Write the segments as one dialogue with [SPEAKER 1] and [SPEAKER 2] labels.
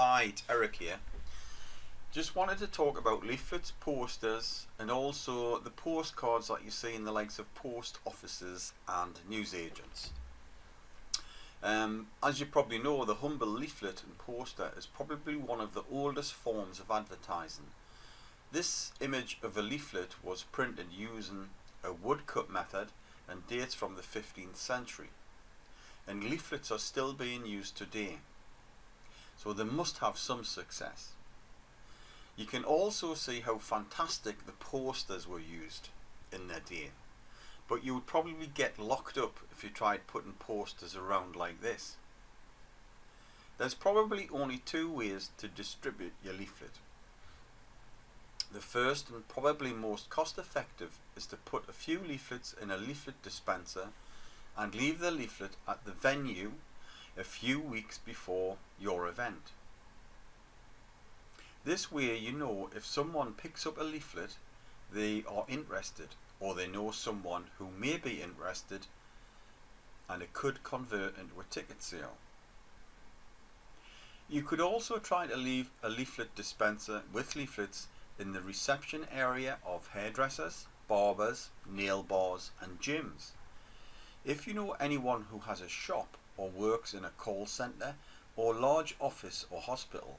[SPEAKER 1] Hi, it's Eric here. Just wanted to talk about leaflets, posters, and also the postcards that you see in the likes of post offices and newsagents. As you probably know, the humble leaflet and poster is probably one of the oldest forms of advertising. This image of a leaflet was printed using a woodcut method and dates from the 15th century. And leaflets are still being used today, so they must have some success. You can also see how fantastic the posters were used in their day, but you would probably get locked up if you tried putting posters around like this. There's probably only two ways to distribute your leaflet. The first and probably most cost effective is to put a few leaflets in a leaflet dispenser and leave the leaflet at the venue a few weeks before your event. This way you know if someone picks up a leaflet, they are interested, or they know someone who may be interested, and it could convert into a ticket sale. You could also try to leave a leaflet dispenser with leaflets in the reception area of hairdressers, barbers, nail bars and gyms. If you know anyone who has a shop or works in a call centre or large office or hospital,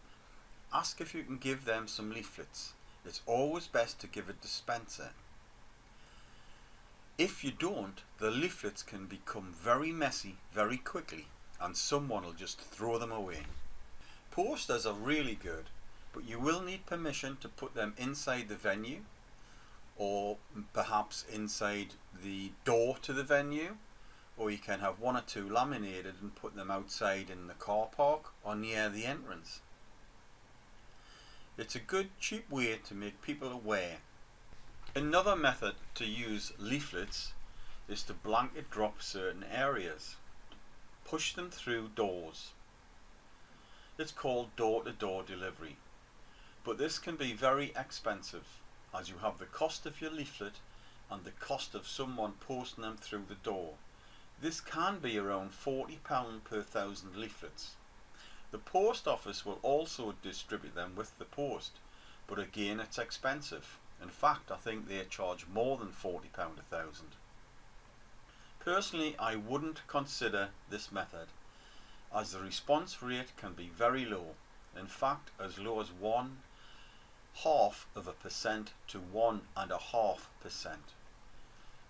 [SPEAKER 1] ask if you can give them some leaflets. It's always best to give a dispenser. If you don't, the leaflets can become very messy very quickly and someone will just throw them away. Posters are really good, but you will need permission to put them inside the venue, or perhaps inside the door to the venue, or you can have one or two laminated and put them outside in the car park or near the entrance. It's a good cheap way to make people aware. Another method to use leaflets is to blanket drop certain areas. Push them through doors. It's called door-to-door delivery, but this can be very expensive as you have the cost of your leaflet and the cost of someone posting them through the door. This can be around £40 per 1,000 leaflets. The post office will also distribute them with the post, but again it's expensive. In fact, I think they charge more than £40 a 1,000. Personally, I wouldn't consider this method, as the response rate can be very low. In fact, as low as 0.5% to 1.5%.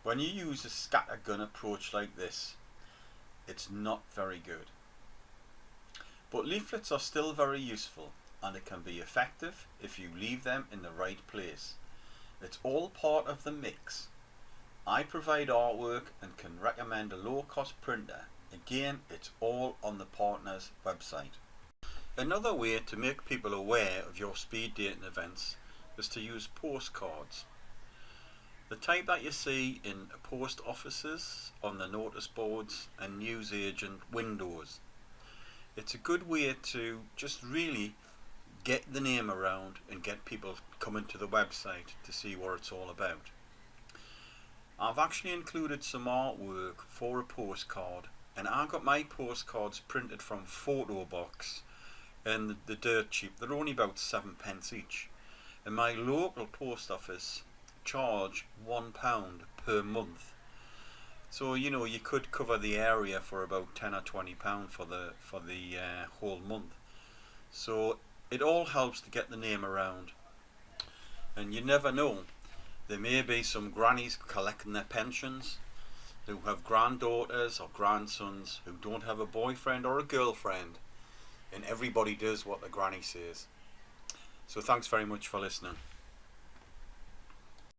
[SPEAKER 1] When you use a scattergun approach like this, it's not very good. But leaflets are still very useful, and it can be effective if you leave them in the right place. It's all part of the mix. I provide artwork and can recommend a low-cost printer. Again, it's all on the partner's website. Another way to make people aware of your speed dating events is to use postcards. The type that you see in post offices, on the notice boards and newsagent windows. It's a good way to just really get the name around and get people coming to the website to see what it's all about. I've actually included some artwork for a postcard, and I got my postcards printed from Photo Box and the dirt cheap. They're only about 7p each, and my local post office charge £1 per month. So you know, you could cover the area for about £10 or £20 for the whole month. So it all helps to get the name around, and you never know, there may be some grannies collecting their pensions who have granddaughters or grandsons who don't have a boyfriend or a girlfriend, and everybody does what the granny says. So thanks very much for listening.